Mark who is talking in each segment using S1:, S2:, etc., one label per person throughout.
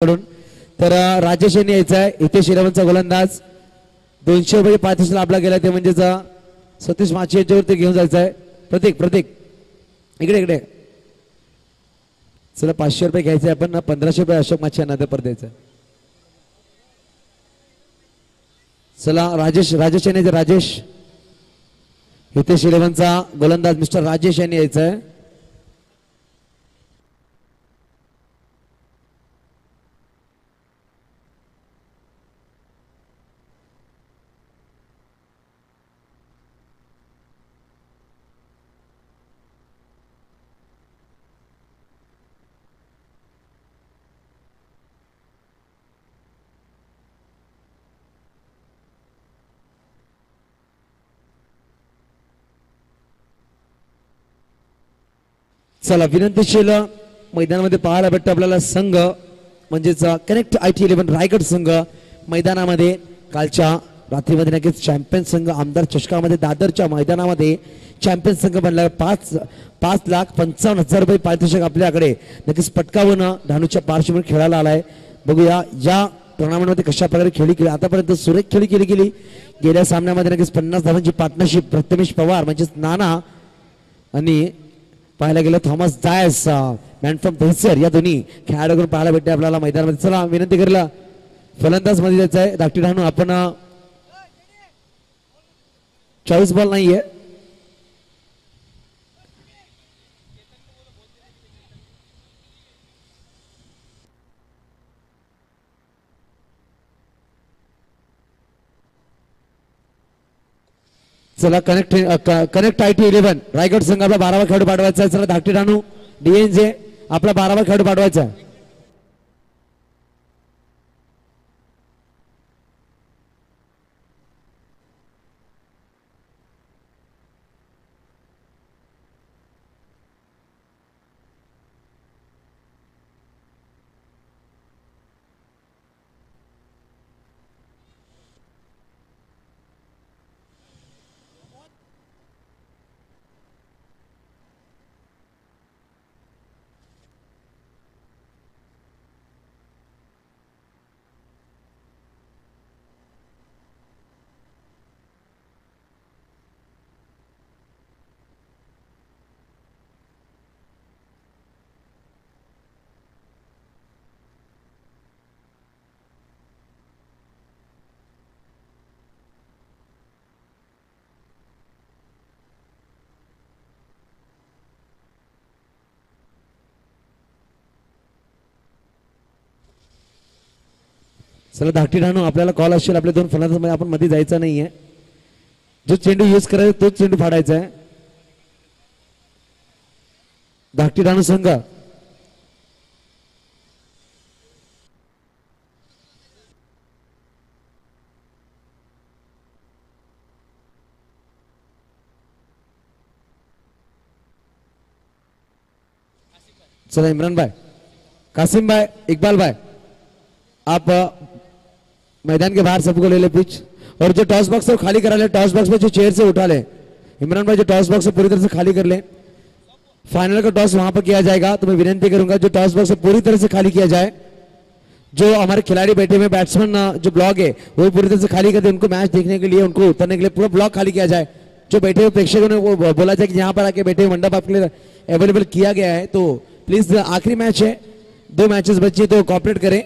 S1: कडून तर राजेश यांनी यायचा आहे. हितेश 11चा गोलंदाज 200 रुपये पारितोषिक आपला गेला ते म्हणजेच सतीश माची याच्यावरती घेऊन जायचं आहे. प्रतीक इकडे इकडे चला 500 रुपये घ्यायचे आपण 1500 रुपये अशोक माची यांना परत द्यायचं. चला राजेश यांनी राजेश हितेश 11चा गोलंदाज मिस्टर राजेश यांनी यायचं आहे. चला विनंतीशील मैदानामध्ये पाहायला भेटतं आपल्याला संघ म्हणजेच कनेक्ट IT 11 रायगड संघ मैदानामध्ये कालच्या रात्रीमध्ये नक्कीच चॅम्पियन संघ आमदार चषकामध्ये दादरच्या मैदानामध्ये चॅम्पियन संघ बनला. 5,55,000 रुपये पारितोषिक आपल्याकडे नक्कीच पटकावून धानूच्या पार्श्वभूमीवर खेळायला आलाय. बघूया या टुर्नामेंटमध्ये कशा प्रकारे खेळी केली. आतापर्यंत सुरेख खेळी गेली. गेल्या सामन्यामध्ये नक्कीच 50 धावांची पार्टनरशिप प्रथमेश पवार म्हणजेच नाना आणि पाहायला गेलं Thomas Jais man from Dahisar या दोन्ही खेळाडूकडून पाहायला भेटते आपल्याला मैदानामध्ये. चला विनंती करेल फलंदाज मध्ये जायचं आहे. धाकटी राहणून आपण 24 बॉल नाहीये. चला कनेक्ट IT 11 रायगड संघ आपला 12वा खेळाडू पाठवायचा आहे. चला धाकटी रानू DNJ आपला 12वा खेळाडू पाठवायचा आहे. चला धाकटी राहणू आपल्याला कॉल असेल आपल्या 2 फलंदाजांमध्ये आपण मध्ये जायचं नाहीये. जो चेंडू यूज करायचा तोच चेंडू फाडायचा आहे. धाकटी राहणू संघ चला इमरान भाई, कासिम भाई, इकबाल भाई आप मैदान के बाहर सबको ले ले पिच और जो टॉस बॉक्स है वो खाली करा ले. टॉस बॉक्स में जो चेयर से उठा ले इमरान भाई, जो टॉस बॉक्स है पूरी तरह से खाली कर ले. फाइनल का टॉस वहां पर किया जाएगा. तो मैं विनती करूंगा जो टॉस बॉक्स है पूरी तरह से खाली किया जाए. जो हमारे खिलाड़ी बैठे हुए बैट्समैन जो ब्लॉक है वो पूरी तरह से खाली कर दे. उनको मैच देखने के लिए उनको उतरने के लिए पूरा ब्लॉक खाली किया जाए. जो बैठे हुए प्रेक्षकों ने वो बोला जाए कि यहाँ पर आके बैठे हुए मंडप आपके लिए अवेलेबल किया गया है. तो प्लीज आखिरी मैच है, 2 मैचेस बचे तो कॉपरेट करें.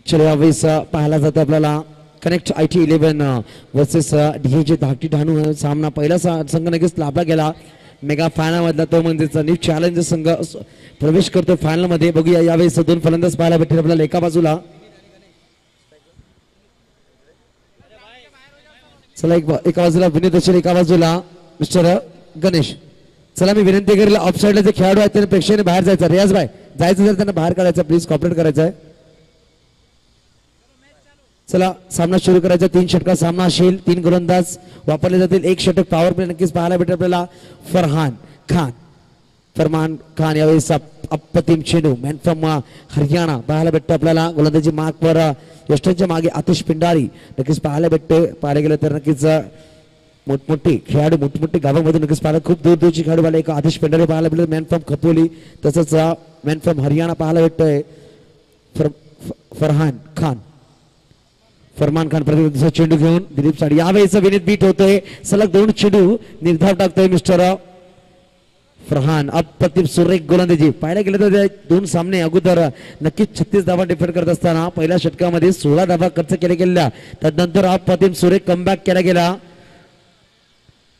S1: चलो यावेळेस पाहायला जातं आपल्याला कनेक्ट IT 11 वर्सेस DNJ धाकटी ढाणू सामना. पहिला संघ नक्कीच लाभला गेला मेगा फायनल मधला तो म्हणजेच न्यू चॅलेंजर संघ प्रवेश करतो फायनल मध्ये. बघूया यावेळेस 2 फलंदाज पाहायला भेटतील आपल्याला. एका बाजूला चला एका बाजूला विनीत असेल, एका बाजूला मिस्टर गणेश. चला मी विनंती करेल ऑफ साईडला जे खेळाडू आहेत त्यांनी प्रेक्षकांनी बाहेर जायचं. रियाज भाई जायचं जर त्यांना बाहेर काढायचं प्लीज कॉपरेट करायचं आहे. चला सामना सुरू करायचा. 3 षटका सामना असेल. 3 गोलंदाज वापरले जातील. 1 षटक पॉवर प्ले नक्कीच पाहायला भेटेल आपल्याला. फरमान खान यावेळेस अप्रतिम चेंडू मॅन फ्रॉम हरियाणा पाहायला भेटतो आपल्याला. गोलंदाजी मार्कवर यष्टांच्या मागे आतिश पिंडारी नक्कीच पाहायला भेटते. पाहायला गेलं तर नक्कीच मोठमोठे खेळाडू मोठमोठे गावांमधून नक्कीच पाहायला खूप दूर दूरची खेळाडू आले. एक आदेश पेंढारे पाहायला भेटले मॅन फ्रॉम खपोली, तसंच मॅन फ्रॉम हरियाणा पाहायला भेटतोय फरमान खान प्रतिनिधीचा चेंडू घेऊन दिलीप साडी. यावेळेस विनीत बीट होतोय, सलग 2 चेंडू निर्धाव टाकतोय मिस्टर फरहान. अप्रतिम सुरेख गोलंदाजी पाहायला गेलं तर 2 सामने अगोदर नक्कीच 36 धावा डिफेंड करत असताना पहिल्या षटकामध्ये 16 धावा खर्च केल्या गेल्या. त्यानंतर अप्रतिम सुरेख कमबॅक केला गेला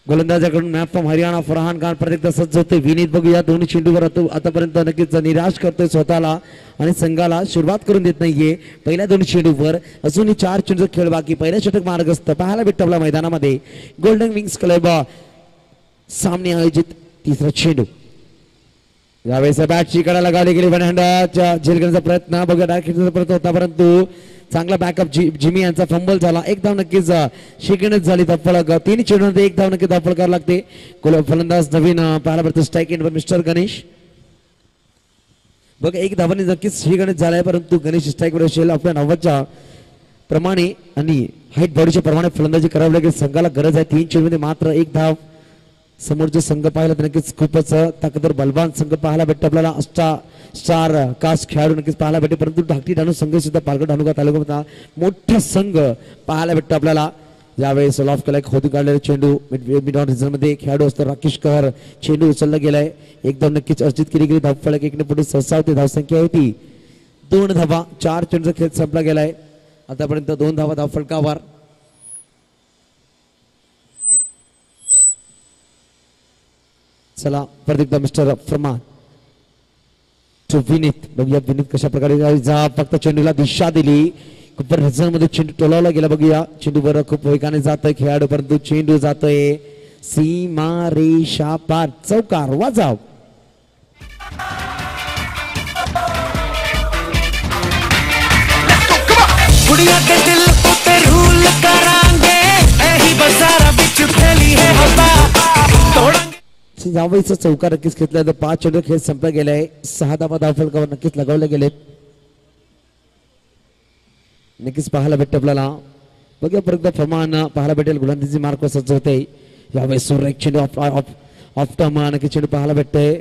S1: गोलंदाजाकडून. मॅन फ्रॉम हरियाणा फरहान खान प्रत्येक सज्ज होते. विनीत बघूया 2 चेंडूवर आतापर्यंत नक्कीच निराश करतोय स्वतःला आणि संघाला सुरुवात करून देत नाहीये. पहिल्या 2 चेंडूवर अजूनही 4 चेंडू खेळ बाकी. पहिल्या षटक मार्गस्थ पाहायला भेटतो आपल्या मैदानामध्ये. गोल्डन विंग्स क्लब सामने आयोजित 3रा चेंडू. यावेळेस बॅटची कडा लगावली गेली. वन हँडच्या झेल घेण्याचा प्रयत्न बघा डायरेक्ट प्रयत्न होता, परंतु चांगला बॅकअप जिमी यांचा फंबल झाला. एक धाव नक्कीच शिकणच झाली. धावफळ 3 चेंडूमध्ये 1 धाव नक्कीच धावफळ करावं लागते. फलंदाज नवीन पाहायला पडतो स्ट्राईक इन मिस्टर गणेश. बघा 1 धावाने नक्कीच शिकणच झालाय, परंतु गणेश स्ट्राईकवर असेल. आपल्या 90च्या प्रमाणे आणि हाईट बॉडीच्या प्रमाणे फलंदाजी करावी लागेल. संघाला गरज आहे 3 चेंडूमध्ये मात्र 1 धाव. समोरचे संघ पाहिला तर नक्कीच खूपच ताकदवर बलवान संघ पाहायला भेटतो आपल्याला. स्टार कास्ट खेळाडू नक्कीच पाहायला भेटते, परंतु धाकटी डाणू संघ सुद्धा पालघर डाणुका तालुका मोठा संघ पाहायला भेटतो आपल्याला. यावेळेस लॉफ केला खोदून काढलेला चेंडू मिड ऑन रिझन मध्ये खेळाडू असतो राकेश कहर. चेंडू उचलला गेलाय. एकदम नक्कीच अर्जित केली गेली. धावफलक 1 ने पुढे सरसावते. धावसंख्या होती 2 धावा. 4 चेंडूचा खेळ संपला गेलाय. आतापर्यंत 2 धावा धावफलकावर. चला परत एकदा मिस्टर फरमान टू विनीत. बघूया विनीत कशा प्रकारे जा फक्त चेंडूला दिशा दिली. खूप रिझन मध्ये चेंडू टोलावला गेला. बघूया चेंडूवर खूप वेगाने जातोय खेळाडू, परंतु चेंडू जातोय सीमा रेषा पार. चौकार वाजाव.
S2: कुड़िया के दिल उते रूल करांगे, एही बाजारा विच फैली है हवा तोड़ांगे.
S1: यावेळीचा चौकार नक्कीच घेतला. 5 चेंडू खेळ संपला गेलाय. 6 धावा धावफलकावर नक्कीच लगावले गेलेत. नक्कीच पाहायला भेटतं आपल्याला. बघा परत फरमान पाहायला भेटेल. गोलंदाजी मार्क सज्ज होते. यावेळेस सुरेख चेंडू ऑफ टर्म नक्कीच चेंडू पाहायला भेटतोय.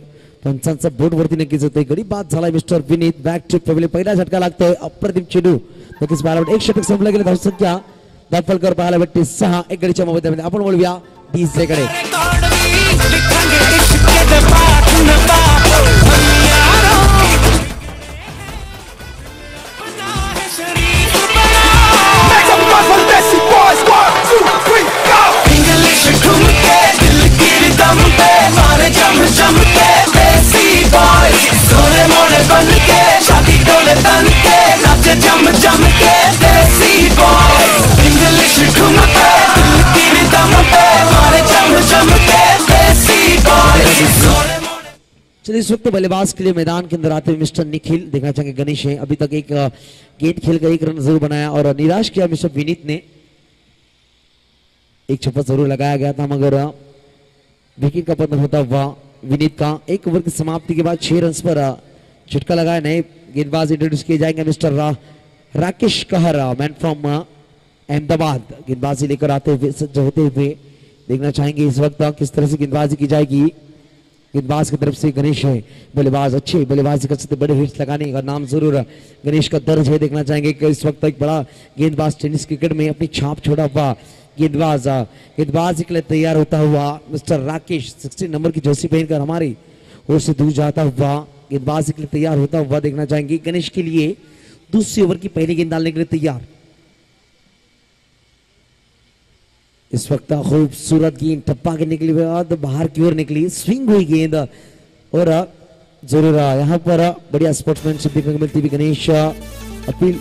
S1: पंचांचा बोर्ड वरती नक्कीच होते. गडी बाद झालाय मिस्टर विनीत. बॅक टू पवेली पहिला झटका लागतोय. अप्रतिम चेंडू नक्कीच पाहायला भेटते. 1 षटक संपला गेलं. धावसंख्या धावफलकावर पाहायला भेटते 6. 1 गडीच्या मोबदल्यामध्ये आपण बोलूया डीजे कडे. चलिए इस वक्त बल्लेबाज के लिए मैदान के अंदर आते हुए मिस्टर निखिल. देखना चाहेंगे गणेश है. अभी तक एक गेंद खेल का 1 रन जरूर बनाया और निराश किया मिस्टर विनीत ने. एक छक्का जरूर लगाया गया था मगर विकेट का पतन होता हुआ विनीत का. 1 ओवर की समाप्ति के बाद 6 रन पर झटका लगाया. नए गेंदबाज इंट्रोड्यूस किए जाएंगे मिस्टर राकेश कहर मैन फ्रॉम अहमदाबाद. गेंदबाजी लेकर आते हुए सज्ज होते हुए देखना चाहेंगे इस वक्त किस तरह से गेंदबाजी की जाएगी. गेंदबाज की तरफ से गणेश है. बल्लेबाज अच्छे बल्लेबाजी कर सकते, बड़े हिट्स लगाने का नाम जरूर गणेश का दर्ज है. देखना चाहेंगे कि इस वक्त एक बड़ा गेंदबाज टेनिस क्रिकेट में अपनी छाप छोड़ा हुआ गेंदबाज के लिए तैयार होता हुआ मिस्टर राकेश 16 नंबर की जर्सी पहनकर हमारी ओर से दूर जाता हुआ गेंदबाज के लिए तैयार होता हुआ देखना चाहेंगे. गणेश के लिए दूसरी ओवर की पहली गेंद डालने के लिए तैयार. इस वक्त खूबसूरत गेंद टप्पा के निकली बाद बाहर की ओर निकली. स्विंग हुई गेंद और जरूर यहाँ पर बढ़िया स्पोर्ट्समैनशिप देखने को मिलती हुई. Ganesh appeal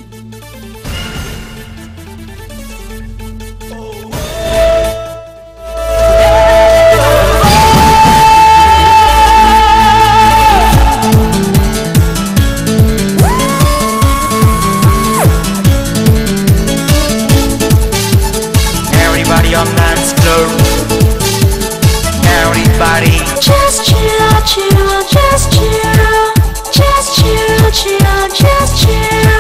S3: Just chill, chill, just chill, just chill, chill, just chill,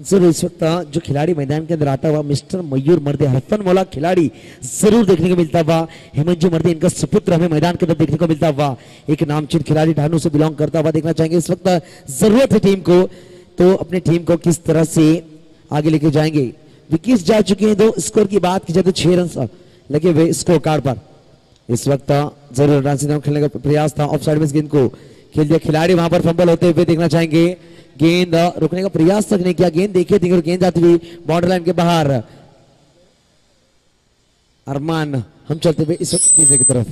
S1: जरूर इस वक्त जो खिलाड़ी मैदान के अंदर आता हुआ मिस्टर मयूर मर्दे हरफन मौला खिलाड़ी जरूर देखने को मिलता हुआ। हेमंत मर्दे इनका सुपुत्र हमें मैदान के अंदर देखने को मिलता हुआ। एक नामचीन खिलाड़ी ढानू से बिलोंग करता हुआ देखना चाहेंगे। इस वक्त जरूरत है टीम को, तो अपनी टीम को किस तरह से आगे लेके जाएंगे। विकेट जा चुके हैं, 2 स्कोर की बात की जाए तो 6 रन लगे हुए स्कोर कार्ड पर। इस वक्त जरूर रन से खेलने का प्रयास था, ऑफ साइड में इस गेंद को खेल दिया खिलाड़ी, वहां पर फंबल होते हुए देखना चाहेंगे। गेंद रोकने का प्रयास तक नहीं किया, गेंद देखिए थी और गेंद जाती हुई बॉर्डर लाइन के बाहर। अरमान हम चलते हुए इस वक्त तीसरे की तरफ।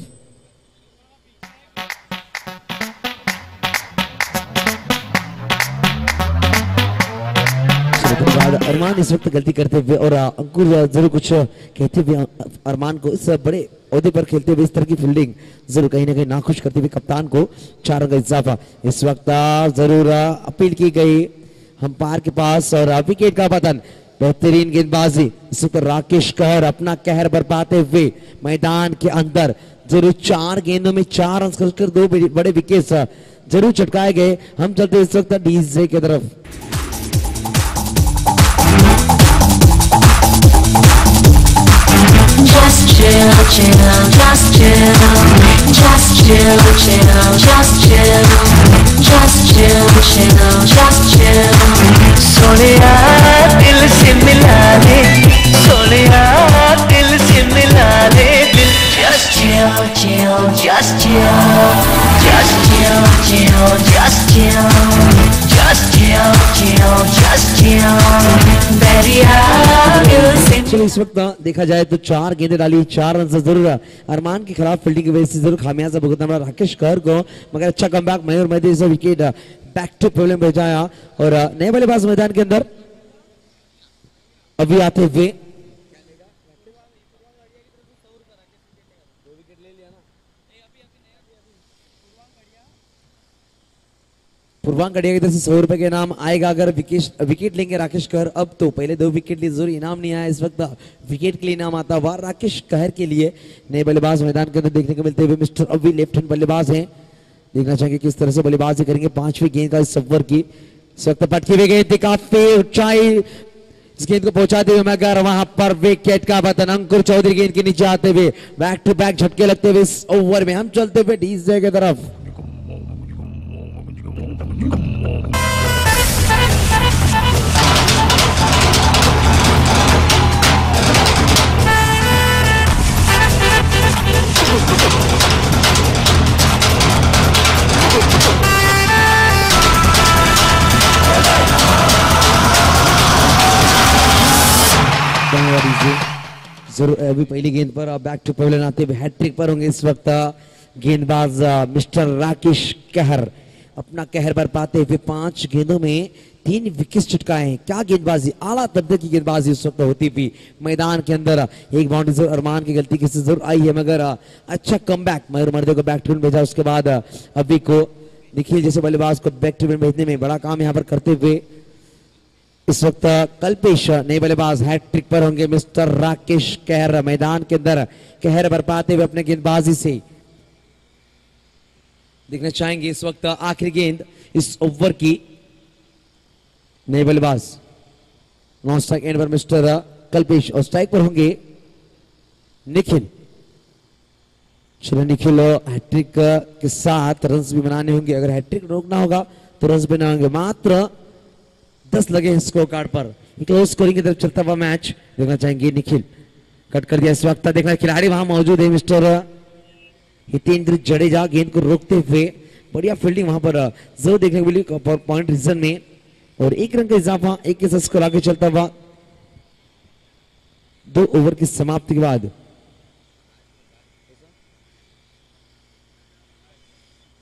S1: अरमान इस वक्त गलती करते हुए और अंकुर जरूर कुछ कहते हुए अरमान को इस बड़े ओहदे पर खेलते हुए इस तरह की फील्डिंग जरूर कहीं ना कहीं नाखुश करते हुए कप्तान को 4 रन का इजाफा। इस वक्त जरूर अपील की गई अंपायर के पास और विकेट का पतन। बेहतरीन गेंदबाजी इस वक्त राकेश कहर अपना कहर बरपाते हुए मैदान के अंदर जरूर 4 गेंदों में 4 रन कर 2 बड़े विकेट जरूर चटकाए गए। हम चलते इस वक्त डीजे की तरफ।
S4: Just chill, chill, just chill, just chill, chill, just chill, just chill, chill, just chill.
S2: Sonia दिल से मिला ले, सोनिया दिल से मिला ले दिल। Just chill, chill, just chill, just chill, chill, just chill, just chill, chill, just chill.
S4: Baby, I will sing.
S1: चलो इस वक्त देखा जाए तो 4 गेंदें डाली, 4 रन से जरूर अरमान के खिलाफ फील्डिंग की वजह से जरूर खामियाजा भुगतना पड़ा राकेश कहर को, मगर अच्छा कमबैक मयूर मर्दे से विकेट बैक टू प्रॉब्लम भेजाया। और नए बल्लेबाज मैदान के अंदर अभी आते हुए पूर्वांग गढ़िया की तरफ से 100 रुपए के इनाम आएगा अगर विकेट लेंगे राकेश कहर। अब तो पहले 2 विकेट लिए जरूर इनाम नहीं आया, इस वक्त विकेट के लिए इनाम आता हुआ राकेश कहर के लिए। नए बल्लेबाज मैदान के अंदर देखने को मिलते हुए मिस्टर अवी लेफ्ट हैंड बल्लेबाज हैं, देखना चाहेंगे किस तरह से बल्लेबाजी करेंगे। 5वीं गेंद का इस ओवर की इस वक्त पटकी हुई गेंद काफी ऊंचाई इस गेंद को पहुंचाते हुए मगर वहां पर विकेट का पतन। अंकुर चौधरी गेंद के नीचे आते हुए बैक टू बैक झटके लगते हुए इस ओवर में। हम चलते हुए डीजे की तरफ। जरूर अभी पहली गेंद पर बैक टू पवेलियन आते हुए हैट्रिक पर होंगे इस वक्त गेंदबाज मिस्टर राकेश कहर। अपना कहर बरपाते हुए 5 गेंदों में 3 विकेट चटकाए हैं। क्या गेंदबाजी, आला दर्जे की गेंदबाजी उस वक्त होती हुई मैदान के अंदर। एक बाउंड्री जरूर अरमान की गलती से जरूर आई है, मगर अच्छा कमबैक मयूर मर्दे को बैक टू भेजा। उसके बाद अभी को निखिल जैसे बल्लेबाज को बैक टू भेजने में बड़ा काम यहाँ पर करते हुए इस वक्त कल्पेश नए बल्लेबाज हैट्रिक पर होंगे। मिस्टर राकेश कहर मैदान के अंदर कहर बरपाते हुए अपने गेंदबाजी से देखना चाहेंगे। इस वक्त आखिरी गेंद इस ओवर की नए बल्लेबाज नॉन स्ट्राइक एंड पर मिस्टर कल्पेश और स्ट्राइक पर होंगे निखिल। चलो निखिल हैट्रिक के साथ रन्स भी बनाने होंगे, अगर हैट्रिक रोकना होगा तो रन्स बनाने होंगे। मात्र 10 लगे स्कोर कार्ड पर। क्लोज स्कोरिंग की तरफ चलता हुआ मैच देखना चाहेंगे। निखिल कट कर दिया इस वक्त, देखना खिलाड़ी वहां मौजूद है मिस्टर हितेंद्र जडेजा गेंद को रोकते हुए बढ़िया फील्डिंग वहां पर जरूर देखने को मिली पॉइंट रीजन में। और 1 रन का इजाफा, 1 के साथ स्कोर आगे चलता हुआ 2 ओवर की समाप्ति के बाद।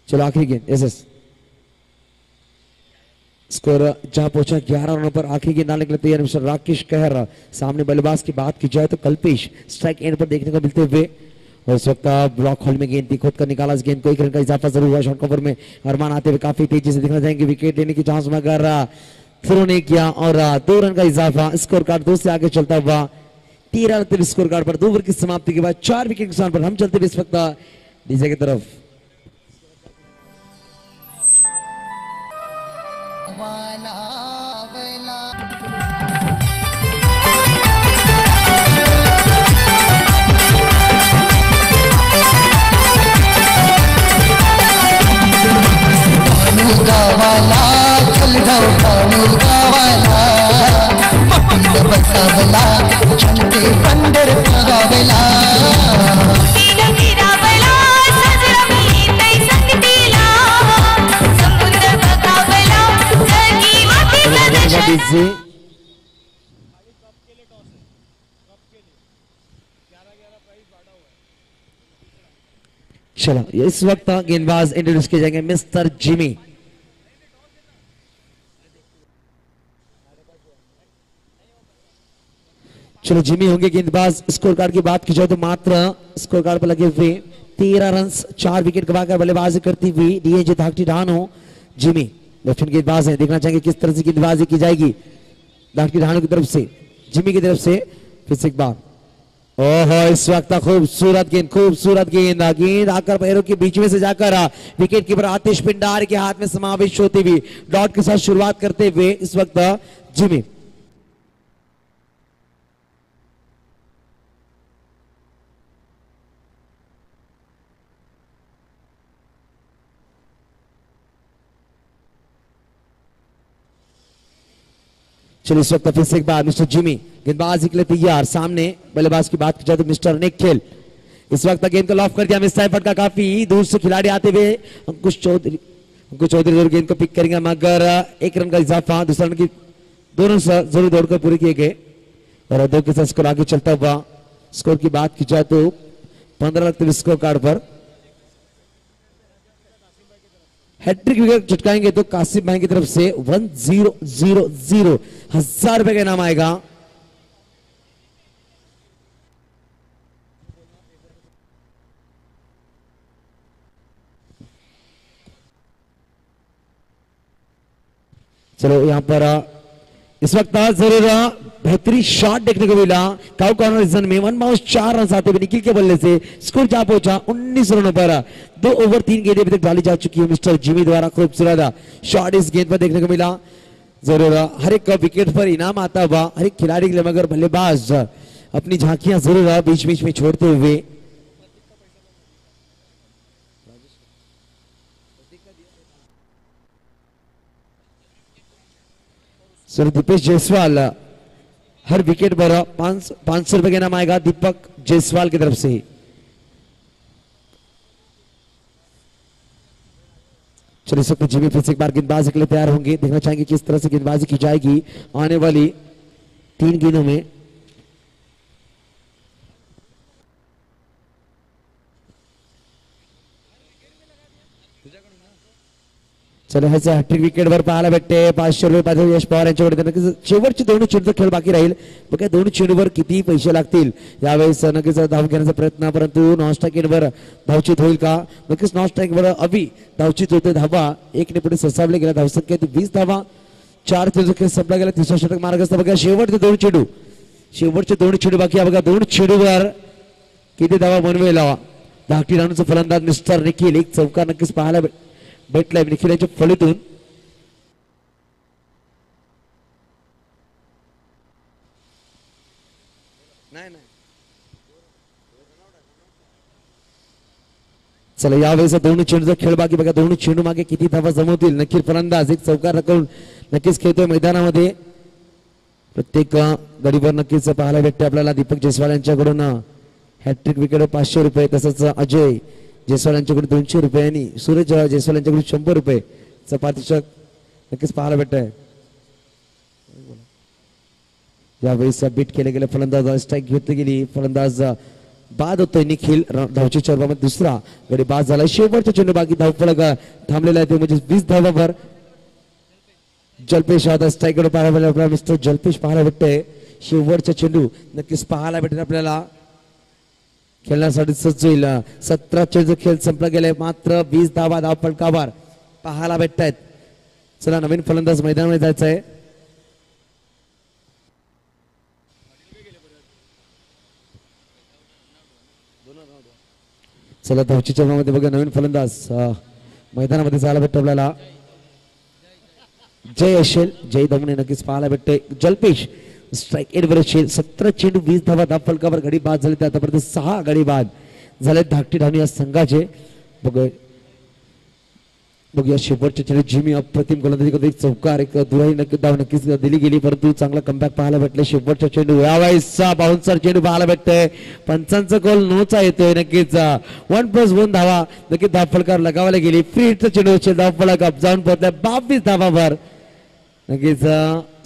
S1: चलो आखिरी गेंद एसएस स्कोर जहां पहुंचा 11 रनों पर। आखिरी गेंद डालने के लिए तैयार मिस्टर राकेश कहर। सामने बल्लेबाज की बात की जाए तो कल्पेश स्ट्राइक एंड पर देखने को मिलते हुए। और इस वक्त ब्लॉक होल में गेंद थी, खुद का निकाला इस गेंद को। 1 रन का इजाफा जरूर हुआ। शॉर्ट कवर में अरमान आते हुए काफी तेजी से देखना चाहेंगे, विकेट लेने की चांस मगर थ्रो नहीं किया और 2 रन का इजाफा। स्कोर कार्ड 2 से आगे चलता हुआ 13 रन स्कोर कार्ड पर। 2 ओवर की समाप्ति के बाद 4 विकेट के स्थान पर हम चलते हुए इस वक्त डीजे की तरफ।
S5: वाला फिरावला छंदे पंढर पगावला
S1: चलो इस वक्त गेंदबाज इंट्रोड्यूस किए जाएंगे मिस्टर जिमी। चलो जिमी होंगे गेंदबाज। स्कोर कार्ड की बात की जाए तो मात्र स्कोर कार्ड पर लगे हुए 13 रन 4 विकेट गवाकर बल्लेबाजी करती हुई डीएजे धाकटी ढानो जिमी लेफ्ट हैंड गेंदबाज है। देखना चाहेंगे किस तरह से गेंदबाजी की जाएगी धाकटी ढानो की तरफ से जिमी की तरफ से। फिर से एक बार ओहो इस वक्त खूबसूरत गेंद आकर पैरों के बीच में से जाकर विकेट कीपर आतिश पिंडार के हाथ में समावेश होती हुई डॉट के साथ शुरुआत करते हुए इस वक्त जिमी। चलिए इस वक्त फिर से एक बार मिस्टर जिमी गेंदबाजी के लिए तैयार। सामने बल्लेबाज की बात की जाए तो मिस्टर निखिल। इस वक्त गेंद को लॉफ कर दिया मिस साइफर का काफी दूर से खिलाड़ी आते हुए अंकुश चौधरी जरूर गेंद को पिक करेंगे मगर एक रन का इजाफा दूसरा रन की दोनों जरूर दौड़कर पूरे किए गए और दो के साथ स्कोर आगे चलता हुआ। स्कोर की बात की जाए तो 15 लगते स्कोर कार्ड पर हैट्रिक विकेट चटकाएंगे तो कासिम भाई की तरफ से 1000 1000 रुपए का इनाम आएगा। चलो यहां पर इस वक्त जरूर बेहतरीन शॉट देखने को मिला काउ कॉर्नर रीजन में 1 बाउंस 4 रन आते हुए निखिल के बल्ले से स्कोर जा पहुंचा 19 रनों पर। 2 ओवर 3 गेंदें अभी तक डाली जा चुकी है मिस्टर जिमी द्वारा। खूबसूरत शॉट इस गेंद पर देखने को मिला। जरूर हर एक विकेट पर इनाम आता हुआ हर एक खिलाड़ी के लिए मगर बल्लेबाज अपनी झांकियां जरूर बीच बीच में छोड़ते हुए सर दीपेश जायसवाल हर विकेट पर 500 रुपए का इनाम आएगा दीपक जायसवाल की तरफ से। चलिए इस वक्त जिमी फिर से एक बार गेंदबाजी के लिए तैयार होंगे। देखना चाहेंगे किस तरह से गेंदबाजी की जाएगी आने वाली 3 गेंदों में। चले हॅट्रिक विकेटवर पाहायला भेटते 500 रुपये पाहिजे यश पवार यांच्याकडे नक्कीच शेवटचे 2 चेंडूचा खेळ बाकी राहील बघा 2 चेंडूवर किती पैसे लागतील यावेळेस नक्कीच धाव घेण्याचा प्रयत्न परंतु नॉन स्ट्राइकवर धावचित होईल का नक्कीच नॉन स्ट्राइकवर अभी धावचित होते धावा 1 ने पुढे सरसावले गेला धावसंख्या 20 धावा 4 चेंडूचा खेळ संपला गेला तिसरा षटक मार्ग असता बघा शेवटचे 2 चेंडू बाकी आहे बघा 2 चेंडूवर किती धावा बनवेल धाकटी राणूचा फलंदाज मिस्टर निखिल एक चौकार नक्कीच पाहायला भेटलाय निखिल यांच्या फळीतून। चला यावेळेस 2 चेंडूचा खेळ बाकी बघा 2 चेंडू मागे किती धावा जमवतील निखिल फलंदाज एक चौकार करून नक्कीच खेळतोय मैदानामध्ये। प्रत्येक गडीवर नक्कीच पाहायला भेटते आपल्याला दीपक जायसवाल यांच्याकडून हॅट्रिक विकेट 500 रुपये तसंच अजय जायसवाल यांच्याकडे 200 रुपये आणि सूरज जायसवाल यांच्याकडे 100 रुपये चपातीचक नक्कीच पाहायला भेटतंय। यावेळेस बीट केले गेले फलंदाज स्ट्राइक घेतली गेली फलंदाज बाद होतोय निखिल धावच्या चौकामध्ये दुसरा गडी बाद झाला शेवटचा चेंडू बाकी धावफलक थांबलेला आहे ते म्हणजे 20 धावावर जल्पेश आता स्ट्राइक कडे पाहायला आपल्याला मिस्टर जल्पेश पाहायला भेटतंय शेवटचा चेंडू नक्कीच पाहायला भेटेल आपल्याला खेळण्यासाठी सज्ज होईल 17 चेंडूचा खेळ संपला गेलाय मात्र 20 धावा धावफलकावर पाहायला भेटतायत। चला नवीन फलंदाज मैदानामध्ये जायचं आहे। चला धावची चौकामध्ये बघा नवीन फलंदाज मैदानामध्ये जायला भेटतो आपल्याला जय असेल जय दमने नक्कीच पाहायला भेटते जल्पेश स्ट्राइक एट वर 17 चेंडू 20 धावा धावफलकावर गडी बाद झाले आतापर्यंत 6 गडी बाद झाले धाकटी धावणी या संघाचे बघ बघूया शेवटच्या चेंडू जिमी अप्रतिम गोलंदाजी करतो. एक चौकार एक दुराही धाव नक्कीच दिली गेली परंतु चांगला कमबॅक पाहायला भेटले. शेवटच्या चेंडू यावेळेसचा बाउन्सर चेंडू पाहायला भेटतोय. पंचांचा कॉल नोचा येतोय. नक्कीच 1+1 धावा नक्कीच धाव फलकावर लगावायला गेली. फ्री हिटचा चेंडू असेल धाव फलक जाऊन पोहोचलाय 22 धावावर. नक्कीच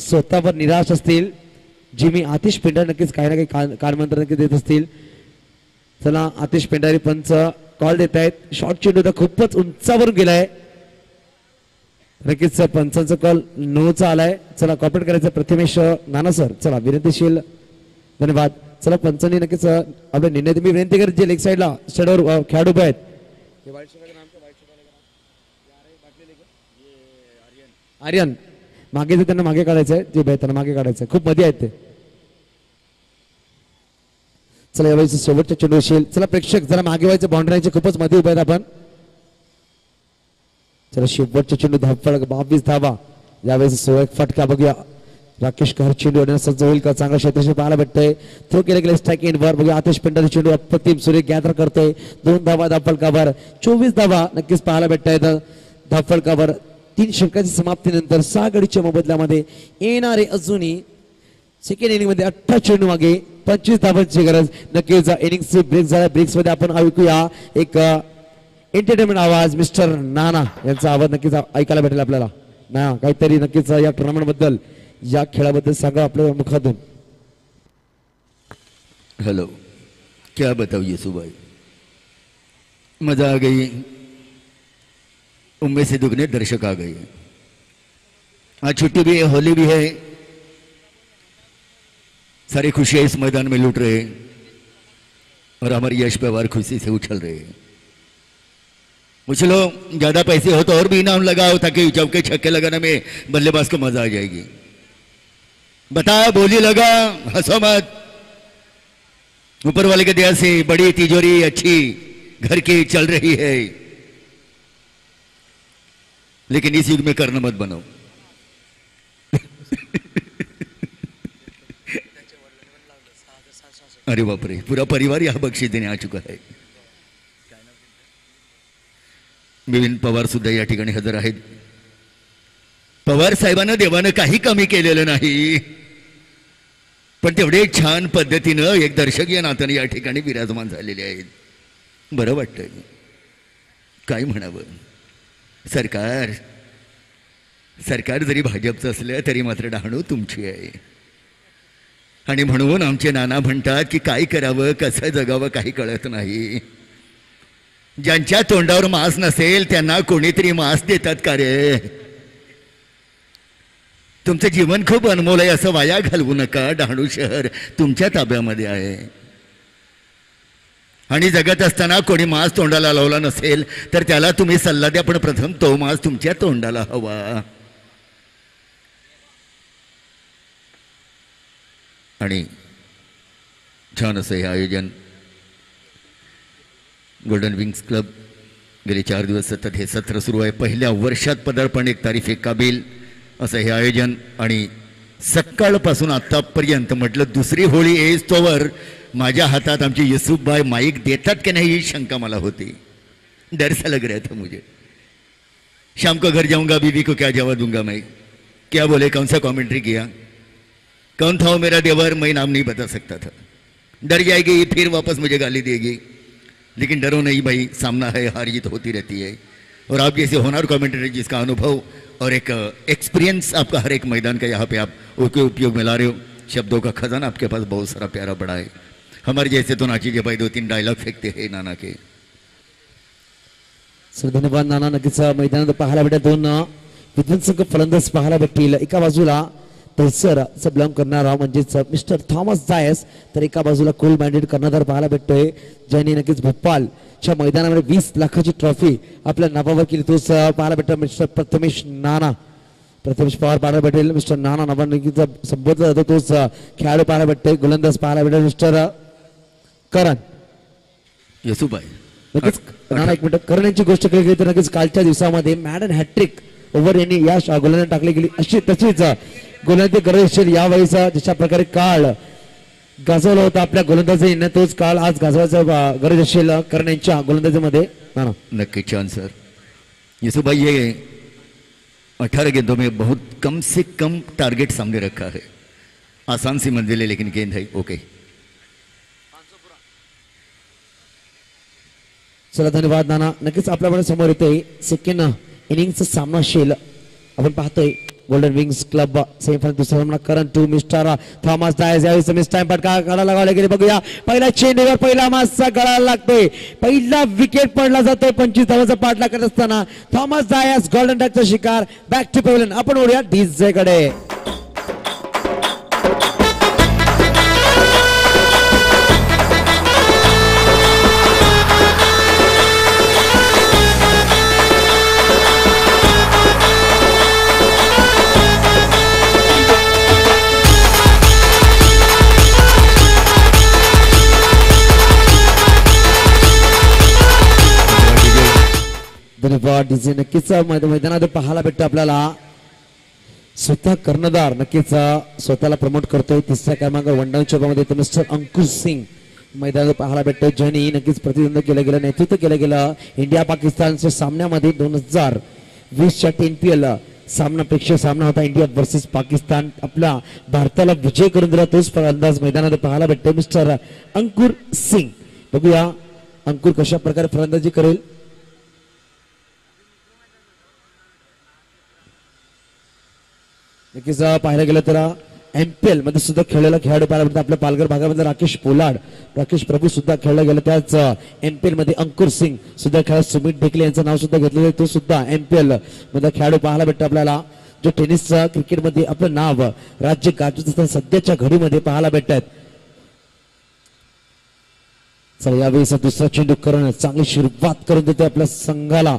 S1: स्वतःवर निराश असतील जिमी. आतिश पेंढारी नक्कीच काही ना काही कानमंत्र नक्कीच देत असतील. चला आतिश पेंढारी पंच कॉल देत आहेत. शॉर्ट चेंडू तर खूपच उंचावरून गेलाय. नक्कीच पंचांचा कॉल नोचा आलाय. चला कॉपरेट करायचं प्रतिमेश नाना सर. चला विनंतीशील धन्यवाद. चला पंचांनी नक्कीच आपला निर्णय तुम्ही विनंती करत जे लेग साईडला स्टेडवर खेळाडू उभे आहेत. आर्यन मागे जे त्यांना मागे काढायचंय जे त्यांना मागे काढायचंय खूप मध्ये आहेत ते. चला यावेळी शेवटच्या चेंडू असेल. चला प्रेक्षक जरा मागे व्हायचं बाउंड्रीचे खूपच मध्ये उभे आहेत आपण. चला शेवटच्या चेंडू धावफलक 22 धावा. यावेळेस 16 फटका बघूया. राकेश कहर चेंडू येण्यास सज्ज होईल का. चांगला क्षेत्रक्षण पाहायला भेटतंय. थ्रो केले गेले स्ट्राईक इन वर बघूया. आतिश पेंढारी चेंडू अप्रतिम सूर्य गॅदर करतोय. 2 धावा धावफलकावर 24 धावा नक्कीच पाहायला भेटतायत धावफलकावर. 3 षटकांच्या समाप्तीनंतर 6 गडीच्या मोबदल्यामध्ये येणारे अजूनही सेकंड इनिंग मध्ये 18 चेंडू मागे 25 धावांची गरज. नक्कीच इनिंगचे ब्रेक झाला. ब्रेक्स मध्ये आपण ऐकूया एक एंटरटेनमेंट आवाज. मिस्टर नाना यांचा आवाज नक्कीच ऐकायला भेटेल आपल्याला. ना काहीतरी नक्कीच या टुर्नामेंट बद्दल या खेळाबद्दल सांगा आपल्या मुखातून.
S6: हेलो, क्या बताओ यसु भाई, मजा आ गई. उम्मीद से दुगने दर्शक आ गए. आज छुट्टी भी है, होली भी है. सारी खुशियां इस मैदान में लूट रहे और हमारे यश पवार खुशी से उछल रहे. मुझे लो ज्यादा पैसे हो तो और भी इनाम लगाओ ताकि चौके छक्के लगाने में बल्लेबाज को मजा आ जाएगी. बता, बोली लगा, हंसो मत. ऊपर वाले के दया से बड़ी तिजोरी अच्छी घर की चल रही है. लेकिन इस युग में कर्ण मत बनो. अरे बापरे, पूरा परिवार यहां बक्षीस देने आ चुका है. मिलिंद पवार सुद्धा या ठिकाणी हजर आहेत. पवार साहेबांना देवानं काही कमी केलेलं नाही, पण तेवढे छान पद्धतीनं एक दर्शक या नात्याने या ठिकाणी विराजमान झालेले आहेत. बरं वाटतंय. काय म्हणावं. सरकार जरी भाजपचं असलं तरी मात्र डहाणू तुमची आहे. आणि म्हणून आमचे नाना म्हणतात की काय करावं कसं जगावं काही कळत नाही. ज्यांच्या तोंडावर मांस नसेल त्यांना कोणीतरी मांस देतात का रे. तुमचं जीवन खूप अनमोल आहे, असं वाया घालवू नका. डहाणू शहर तुमच्या ताब्यामध्ये आहे. आणि जगत असताना कोणी मांस तोंडाला लावला नसेल तर त्याला तुम्ही सल्ला द्या, पण प्रथम तो मांस तुमच्या तोंडाला हवा. आणि छान असं हे आयोजन गोल्डन विंग्स क्लब गेले 4 दिवस सतत हे सत्र सुरू आहे. पहिल्या वर्षात पदार्पण एक तारीफ एक काबिल असं हे आयोजन. आणि सकाळपासून आतापर्यंत म्हटलं दुसरी होळी येस तोवर माझ्या हातात आमचे युसुफभाई माईक देतात की नाही ही शंका मला होती. डर सा लग रहा था मुझे. शाम को घर जाऊंगा, बीवी को क्या जवाब दूंगा मैं. क्या बोले, कौन सा कमेंट्री किया, कौन था वो मेरा देवर, मैं नाम नहीं बता सकता था. डर जाएगी फिर वापस मुझे गाली देगी. लेकिन डरो नहीं भाई, सामना है, हार जीत होती रहती है. और आप जैसे होनहार कमेंटेटर जिसका अनुभव और एक एक्सपीरियंस आपका हर एक मैदान का यहाँ पे आप उसके उपयोग में ला रहे हो. शब्दों का खजाना आपके पास बहुत सारा प्यारा बड़ा है. हमारे जैसे तो नाची के भाई 2-3 डायलॉग फेंकते हैं नाना के.
S1: सर धन्यवाद नाना. नक्कीच मैदानात पाहायला भेटेल 2 विध्वंसक फलंदाज पाहायला भेटतील. एका बाजूला तहसरचा बिलॉंग करणारा म्हणजेच मिस्टर थॉमस जायस, तर एका बाजूला कोल माइंडेड कर्णधार पाहायला भेटतोय ज्यांनी नक्कीच भोपाळच्या मैदानामध्ये 20 लाखाची ट्रॉफी आपल्या नावावर केली. तोच पाहायला भेटतो मिस्टर प्रथमेश पवार पाहायला भेटेल. मिस्टर नाना नावा नक्कीच संबोधला जातो तोच खेळाडू पाहायला भेटतोय. गोलंदाज पाहायला भेटेल मिस्टर करण
S6: यसुभाई.
S1: नक्कीच नाना एक मिनिट. करण यांची गोष्ट केली तर नक्कीच कालच्या दिवसामध्ये मॅडन हॅट्रिक ओव्हर यांनी या गोलंदाज टाकली गेली अशी तशीच गोलंदाजी गरज असेल यावेळीचा जशा प्रकारे काळ गाजवला होता आपल्या गोलंदाजीने तोच काळ आज गाजवायचा गरज असेल करण यांच्या गोलंदाजीमध्ये.
S6: नक्की छान सर. यूसुफ भाई, ये 18 गेंदों में बहुत कम से कम टारगेट सामने रखा है। आसान सी मंजिल है लेकिन गेंद है। ओके,
S1: चला धन्यवाद नाना. नक्कीच आपल्याकडे समोर येते सेकंड इनिंगचा सामना असेल. आपण पाहतोय गोल्डन विंग्स क्लब सेमीफायनल दुसरा सामना current to mister Thomas DISE. यावेळी मिस टाइम पटका गळा लावला गेले. बघूया पहिला चेंडूवर पहिला मासचा गळा लागतोय. पहिला विकेट पडला जातोय. 25 धावांचा पाठलाग करत असताना थॉमस डायस गोल्डन डकचा शिकार. Back to pavilion. आपण ओढूया डीजे कडे. धन्यवाद डीजे. नक्कीच मैदानात पाहायला भेटतं आपल्याला स्वतः कर्णधार नक्कीच स्वतःला प्रमोट करतोय. तिसऱ्या क्रमांकावर वन डाऊन चौकामध्ये मिस्टर अंकुश सिंग मैदानात पाहायला भेटतोय. ज्यांनी नक्कीच प्रतिबंध केलं गेलं, नेतृत्व केलं गेलं इंडिया पाकिस्तानच्या सामन्यामध्ये 2020च्या TNPL सामना प्रेक्षक सामना होता. India versus Pakistan. आपला भारताला विजय करून दिला तोच फलंदाज मैदानात पाहायला भेटतोय मिस्टर अंकुर सिंग. बघूया अंकुर कशा प्रकारे फलंदाजी करेल. नक्कीच पाहायला गेलं तर MPL मध्ये सुद्धा खेळलेला खेळाडू पाहायला भेटतो. आपल्या पालघर भागामध्ये राकेश पोलाड, राकेश प्रभू सुद्धा खेळला गेला. त्याच MPL मध्ये अंकुर सिंग सुद्धा खेळ. सुमित ढेकले यांचं नाव सुद्धा घेतलेलं आहे. तो सुद्धा MPL मध्ये खेळाडू पाहायला भेटतो आपल्याला. जो टेनिसचा क्रिकेटमध्ये आपलं नाव राज्य गाजवत असताना सध्याच्या घडीमध्ये पाहायला भेटतात. चला यावेळी दुसरा चेंडू करून चांगली सुरुवात करून देते आपल्या संघाला.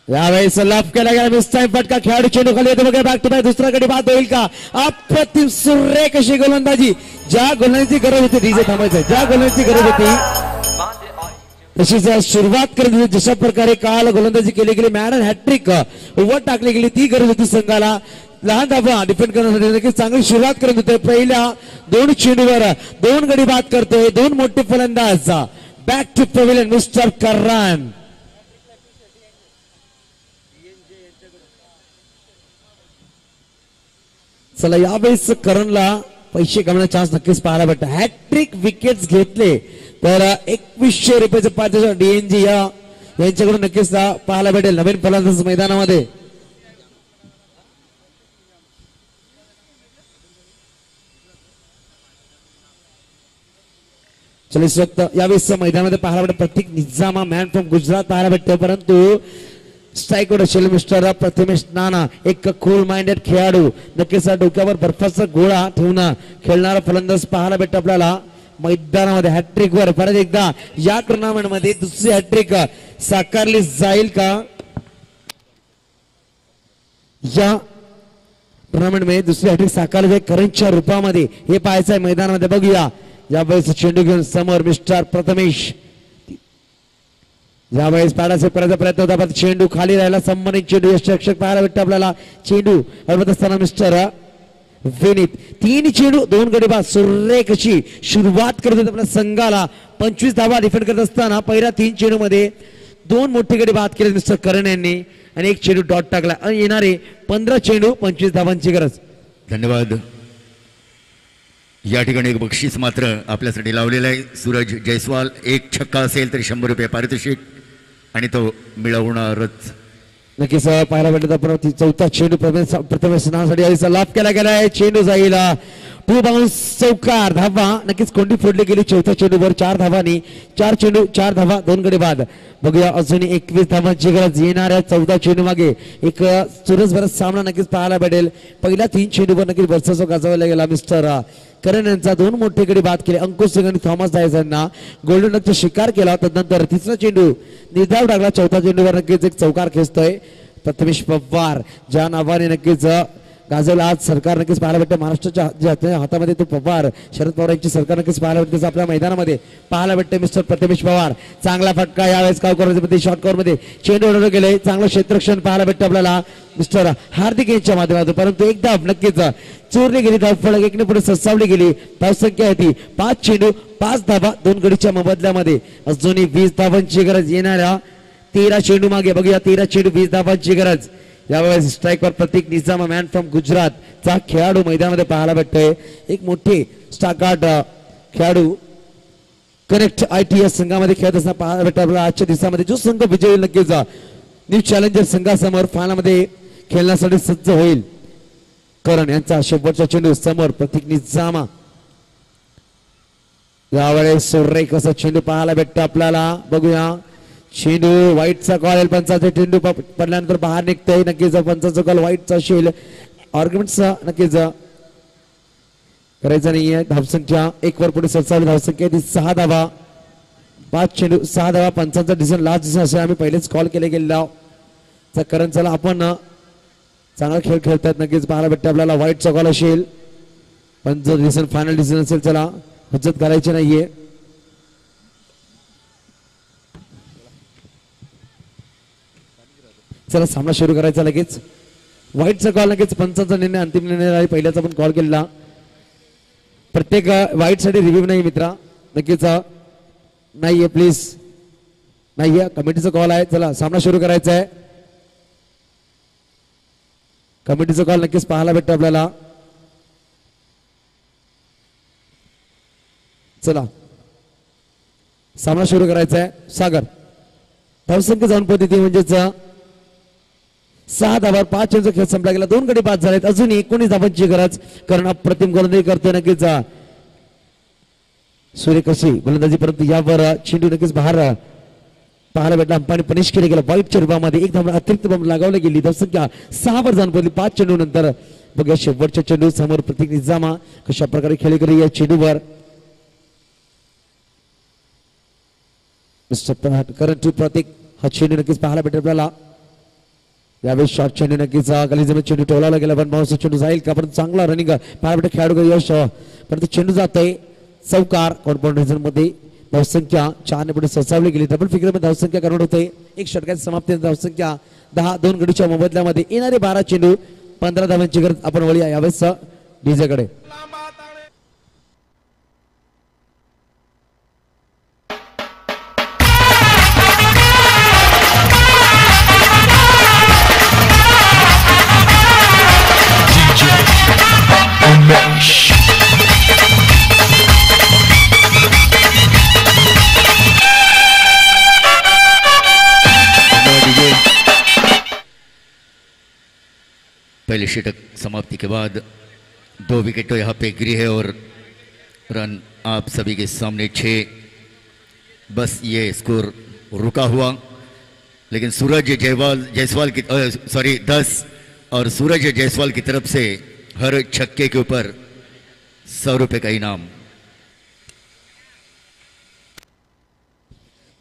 S1: यावेळेस लाभ केला गेला. मिस टाइम फटका. खेळाडू चेंडू खाली येतो. बघा बॅक टू बॅक दुसरा गडी बाद होईल का. अप्रतिम सुरेख अशी गोलंदाजी. ज्या गोलंदाजीची गरज होती डीजे थांबायचं. ज्या गोलंदाजीची गरज होती तशीच सुरुवात करत होती. जशा प्रकारे काल गोलंदाजी केली गेली, मॅडन हॅट्रिक ओव्हर टाकली गेली, ती गरज होती संघाला. लहान धावा डिफेंड करण्यासाठी नक्कीच चांगली सुरुवात करत होते. पहिल्या 2 चेंडूवर 2 गडी बाद करतोय 2 मोठे फलंदाज. बॅक टू पॅव्हलियन मिस्टर करण. चला यावेळेस करणला पैसे कमवण्याचा चान्स नक्कीच पाहायला भेटतो. हॅट्रिक विकेट्स घेतले तर 2100 रुपयाचं पारितोषिक DNG यांच्याकडून नक्कीच पाहायला भेटेल नवीन फलंदाज मैदानामध्ये. चला इस वक्त यावेळेस मैदानामध्ये पाहायला भेटत प्रत्येक निजामा मॅन फ्रॉम गुजरात पाहायला भेटतो. परंतु स्ट्राइक वर असेल मिस्टर प्रथमेश नाना. एक कूल माइंडेड खेळाडू. नक्कीच डोक्यावर बर्फाचा गोळा ठेवून खेळणारा फलंदाज पाहायला भेटतो आपल्याला मैदानामध्ये. हॅट्रिक वर परत एकदा या टुर्नामेंट मध्ये दुसरी हॅट्रिक साकारली जाईल का. या टुर्नामेंट मध्ये दुसरी हॅट्रिक साकारली जाईल करणच्या रूपामध्ये हे पाहायचं आहे मैदानामध्ये. बघूया यावेळेस चेंडू घेऊन समोर मिस्टर प्रथमेश. यावेळेस पॅडासेव करायचा प्रयत्न होता पण चेंडू खाली राहिला. संबंधित चेंडू यष्टरक्षक पाहायला भेटतो आपल्याला. चेंडू हलवत असताना मिस्टर विनीत. 3 चेंडू 2 गडी बाद. सुरेख अशी सुरुवात करत होते आपल्या संघाला. 25 धावा डिफेंड करत असताना पहिल्या 3 चेंडू मध्ये 2 मोठे गडी बाद केले मिस्टर करण यांनी आणि 1 चेंडू डॉट टाकला. आणि येणारे 15 चेंडू 25 धावांची गरज.
S6: धन्यवाद. या ठिकाणी एक बक्षीस मात्र आपल्यासाठी लावलेलं आहे. सूरज जयस्वाल 1 छक्का असेल तरी 100 रुपये पारितोषिक आणि तो मिळवणारच.
S1: नक्कीच पाहायला भेटत आपण चौथा चेंडू प्रथमेश नावासाठी यावेळी लाभ केला गेलाय. चेंडू जाईल 2 बाउन्स चौकार. धावा नक्कीच कोंडी फोडली गेली. चौथ्या चेंडूवर 4 धावांनी 4 चेंडू 4 धावा 2 गडी बाद. बघूया अजून 21 धावांची गरज. येणाऱ्या 14 चेंडू मागे एक चुरसभर सामना नक्कीच पाहायला भेटेल. पहिल्या 3 चेंडूवर नक्कीच वर्चस्व गाजवला गेला मिस्टर करण यांचा. 2 मोठे गडी बाद केले. अंकुश सिंग आणि थॉमस डायस यांना गोल्डन डकचा शिकार केला. तदनंतर तिसरा चेंडू निर्धाव टाकला. चौथा चेंडूवर नक्कीच एक चौकार खेचतोय प्रथमेश पवार. ज्या नावाने नक्कीच गाजवला आज सरकार नक्कीच पाहायला भेटतं. महाराष्ट्राच्या हातामध्ये तो पवार शरद पवार यांची सरकार नक्कीच पाहायला भेटते. आपल्या मैदानामध्ये पाहायला भेटते मिस्टर प्रथमेश पवार. चांगला फटका यावेळेस कावकरमध्ये शॉर्ट कव्हर मध्ये चेंडू उडवलं गेले. चांगलं क्षेत्ररक्षण पाहायला भेटतं आपल्याला मिस्टर हार्दिक यांच्या माध्यमातून. परंतु एक धाव नक्कीच चोरली गेली. धाव फलक 1 ने पुढे ससावली गेली. धावसंख्या होती 5 चेंडू 5 धावा 2 गडीच्या मोबदल्यामध्ये. अजूनही 20 धावांची गरज. येणाऱ्या 13 चेंडू मागे बघूया 13 चेंडू 20 धावांची गरज यावेळेस स्ट्राईकवर प्रतीक निजाम मॅन फ्रॉम गुजरात चा खेळाडू मैदानामध्ये पाहायला भेटतोय एक मोठे स्टारकार्ड खेळाडू कनेक्ट ITS संघामध्ये खेळत असताना पाहायला भेटतो आपल्याला आजच्या दिवसामध्ये जो संघ विजयी होईल नक्कीच न्यू चॅलेंजर संघासमोर फायनलमध्ये खेळण्यासाठी सज्ज होईल करण यांचा शेवटचा चेंडू समोर प्रतीक निजामा यावेळेस सुरेख असा चेंडू पाहायला भेटतो आपल्याला बघूया चेंडू वाईटचा कॉल पंचाचा चेंडू पडल्यानंतर बाहेर निघतोय नक्कीच पंचाचा कॉल वाईटचा असेल आर्ग्युमेंटचा नक्कीच करायचा नाहीये धावसंख्या 1 वर पुढे सरसावली धावसंख्या ती 6 धावा 5 चेंडू 6 धावा पंचांचा डिसिजन लास्ट डिसिजन असे आम्ही पहिलेच कॉल केले गेलेला तर करण चला आपण चांगला खेळ खेळतात नक्कीच पाहायला भेटते आपल्याला वाईटचा कॉल असेल पण जर डिसिजन फायनल डिसिजन असेल चला हुज्जत करायची नाहीये चला सामना सुरू करायचा लगेच वाईटचा कॉल लगेच पंचांचा निर्णय अंतिम निर्णय पहिल्याचा पण कॉल केला प्रत्येक वाईट साठी रिव्ह्यू नाही मित्रा नक्कीच नाहीये प्लीज नाहीये कमिटीचा कॉल आहे चला सामना सुरू करायचा आहे कमिटीचा कॉल नक्कीच पाहायला भेटतो आपल्याला चला सामना सुरू करायचा आहे सागर धावसंख्या जाऊन पद्धती म्हणजेच 6 धावावर 5 चेंडूचा खेळ संपला गेला 2 गडी बाद झालेत अजून 19 धावांची गरज कारण अप्रतिम गोलंदाजी करतोय नक्कीच सूर्यकाशी गोलंदाजी परंतु यावर चेंडू नक्कीच बाहेर पाहायला भेटला अंपाने पनिश केले गेला वाईटच्या रूपामध्ये एक धाव अतिरिक्त बॉम्ब लगावली गेली धावसंख्या 6 वर जाऊन पडली 5 चेंडू नंतर बघूया शेवटच्या चेंडू समोर प्रतीक निजामा कशा प्रकारे खेळी गेली या चेंडूवर मिस्टर करंट टू प्रतीक हा चेंडू नक्कीच पाहायला भेटेल आपल्याला यावेळी शॉर्ट चेंडू नक्कीच गलीजमीन चेंडू टोलावला गेला पण बाउन्स चेंडू जाईल का पण चांगला रनिंग पाहायला भेटेल खेळाडू यश परंतु चेंडू जातोय चौकार कॉम्पाउंड रिजन मध्ये धावसंख्या 4 ने पुढे सरसावली गेली डबल फिगर मध्ये धावसंख्या कन्वर्ट होते एक षटकाची समाप्ती धावसंख्या 10 2 गडीच्या मोबदल्यामध्ये येणारे 12 चेंडू 15 धावांची गरज आपण वळूया यावेळेस डीजे कडे
S6: पहले षटक समाप्ति के बाद 2 विकेट तो यहाँ पे गिरी है और रन आप सभी के सामने 6 बस ये स्कोर रुका हुआ लेकिन सूरज जायसवाल की 10 और सूरज जायसवाल की तरफ से हर छक्के के ऊपर 100 रुपए का इनाम।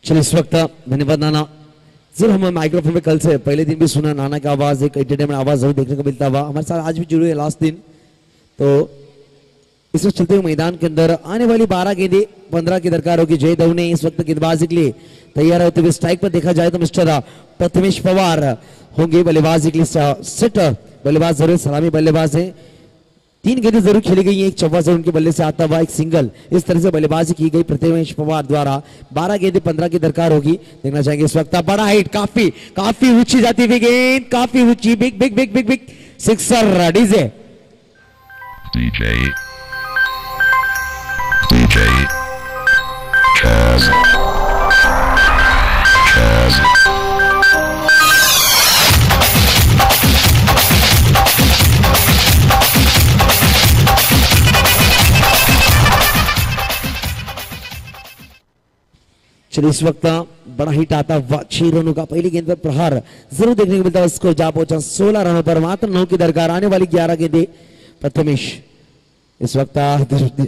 S1: चलिए इस वक्त धन्यवाद नाना जब हम माइक्रोफोन पे कल से पहले दिन भी सुना नाना का आवाज एक एंटरटेनमेंट आवाज जरूर देखने को मिलता हुआ हमारे साथ आज भी जुड़े है लास्ट दिन तो इस वक्त चलते हुए मैदान के अंदर आने वाली 12 गेंदे 15 की दरकार होगी जय दव ने इस वक्त गेंदबाजी के लिए तैयार होते हुए स्ट्राइक पर देखा जाए तो मिस्टर प्रथमेश पवार होंगे बल्लेबाजी के लिए सेट बल्लेबाज जरूर सलामी बल्लेबाज है 3 गेंदें जरूर खेली गई हैं एक चौवा जरूर उनके बल्ले से आता हुआ एक सिंगल इस तरह से बल्लेबाजी की गई प्रथमेश पवार द्वारा 12 गेंदें 15 की दरकार होगी देखना चाहेंगे इस वक्त बड़ा हिट काफी ऊंची जाती हुई गेंद काफी ऊंची big big big big big sixer DJ
S7: DJ Chaz
S1: चलिए इस वक्त बड़ा हिट आता हुआ 6 रनों का पहली गेंद पर प्रहार जरूर देखने को मिलता है उसको जा पहुंचा 16 रनों पर मात्र 9 की दरकार आने वाली 11 गेंदें प्रथमेश इस वक्त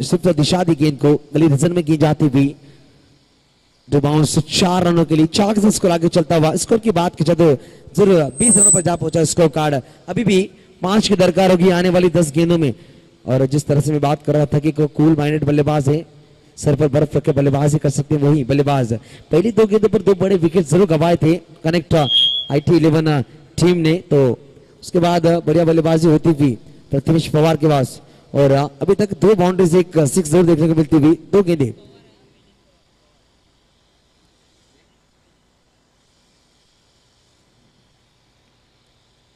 S1: सिर्फ दिशा दी गेंद को गली रिजन में की जाती हुई 2 बाउंस 4 रनों के लिए 4 से स्कोर आगे चलता हुआ स्कोर की बात की जाए तो जरूर 20 रनों पर जा पहुंचा स्कोर कार्ड अभी भी 5 की दरकार होगी आने वाली 10 गेंदों में और जिस तरह से मैं बात कर रहा था कि कूल माइंडेड बल्लेबाज है सर पर बर्फ रख के बल्लेबाजी कर सकते हैं वही बल्लेबाज पहली 2 गेंदों पर 2 बड़े विकेट जरूर गंवाए थे कनेक्ट IT11 टीम ने तो उसके बाद बढ़िया बल्लेबाजी होती थी प्रथमेश पवार के पास और अभी तक 2 बाउंड्रीज एक 6 जरूर देखने को मिलती हुई 2 गेंदें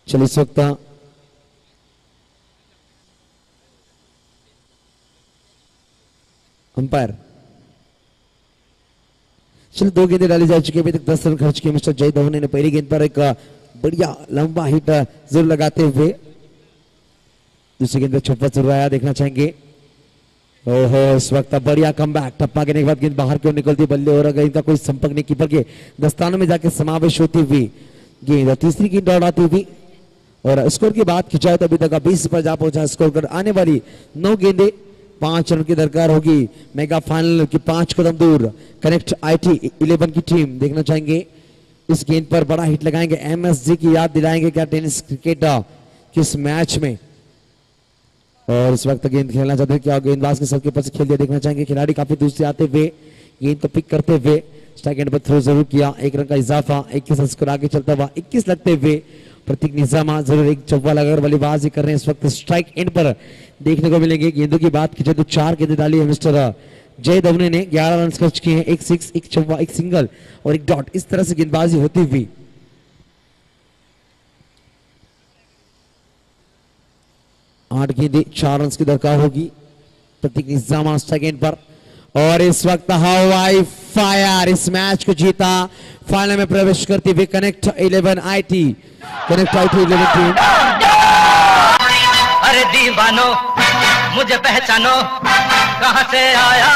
S1: चलिए इस वक्त अंपायर चलो 2 गेंदें डाली जा चुकी है, अभी तक 10 रन खर्च किए मिस्टर जय धवन ने पहली गेंद पर एक बढ़िया लंबा हिट जरूर लगाते हुए। दूसरी गेंद पर छक्का जरूर आया, देखना चाहेंगे। ओहो इस वक्त बढ़िया कमबैक, टप्पा गिरने के बाद गेंद बाहर क्यों निकलती बल्ले और अगर इनका कोई संपर्क नहीं कीपर के दस्तानों में जाके समावेश होती हुई गेंद तीसरी गेंद दौड़ाती हुई। और स्कोर की बात की जाए तो अभी तक 20 पर जा पहुंचा स्कोर कर आने वाली 9 गेंदें 5 रन की दरकार होगी मेगा फाइनल की 5 कदम दूर कनेक्ट आईटी 11 की टीम। देखना चाहेंगे इस गेंद पर बड़ा हिट लगाएंगे, एमएसजी की याद दिलाएंगे क्या टेनिस क्रिकेट किस मैच में। और इस वक्त गेंद खेलना चाहते हैं क्या गेंदबाज के सबके ऊपर से खेल दिया, देखना चाहेंगे। खिलाड़ी काफी दूर से आते हुए गेंद को पिक करते हुए स्ट्राइक एंड पर थ्रो जरूर किया, 1 रन का इजाफा 21 स्कोर आगे चलता हुआ 21 लगते हुए प्रतीक निजामा जरूर एक चौका लगाकर बल्लेबाजी कर रहे हैं इस वक्त स्ट्राइक एंड पर देखने को मिलेंगे। गेंदों की बात की जाए तो 4 गेंदें डाली है मिस्टर जय धवने ने, 11 रन खर्च किए हैं, 1 6 1 चौका 1 सिंगल और 1 डॉट। इस तरह से गेंदबाजी होती हुई 8 गेंदें 4 रन की दरकार होगी प्रतीक निजामा स्ट्राइक एंड पर। और इस वक्त हवाई फायर इस मैच को जीता, फाइनल में प्रवेश करती हुई कनेक्ट 11 आईटी 11 टीम।
S2: अरे दीवानो मुझे पहचानो, कहां से आया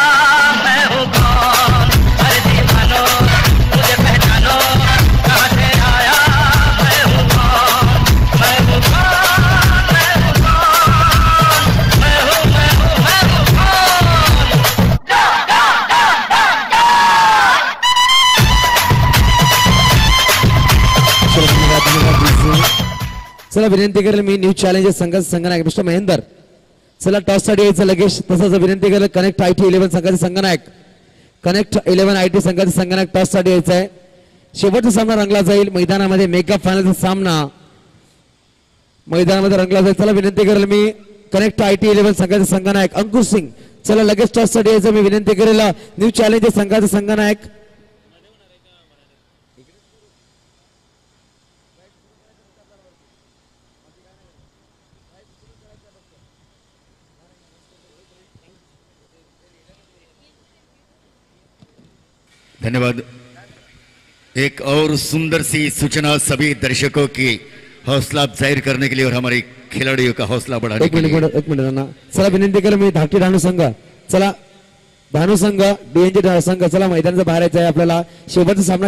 S2: मैं हूं कौन। अरे दीवानो मुझे पहचानो, कहां से आया मैं हूं कौन। मैं हूं कौन, मैं हूं कौन, मैं हूं कौन।
S1: चला विनंती करेल मी न्यू चॅलेंजर्स संघाचे संघनायक मिस्टर महेंदर, चला टॉस साठी यायचं लगेच। तसंच विनंती करेल कनेक्ट आयटी 11 संघाचे संघनायक, कनेक्ट 11 आयटी संघाचे संघनायक टॉस साठी यायचं आहे। शेवटचा सामना रंगला जाईल मैदानामध्ये, मेगा फायनलचा सामना मैदानामध्ये रंगला जाईल। चला विनंती करेल मी कनेक्ट आयटी 11 संघाचे संघनायक अंकुश सिंग, चला लगेच टॉस साठी यायचं। मी विनंती करेल न्यू चॅलेंजर्स संघाचे संघनायक
S6: धन्यवाद। एक और सुंदर सी सूचना सभी दर्शकों की हौसला जाहिर करने के लिए और हमारे खिलाड़ियों का हौसला बढ़ाने के लिए।
S1: एक मिनिट ना, चला विनंती करेल मी धाकटी धानू संघ, चला धानू संघ डीएनजी संघ, चला मैदानाच्या बाहेर यायचं आहे आपल्याला। शेवटचा सामना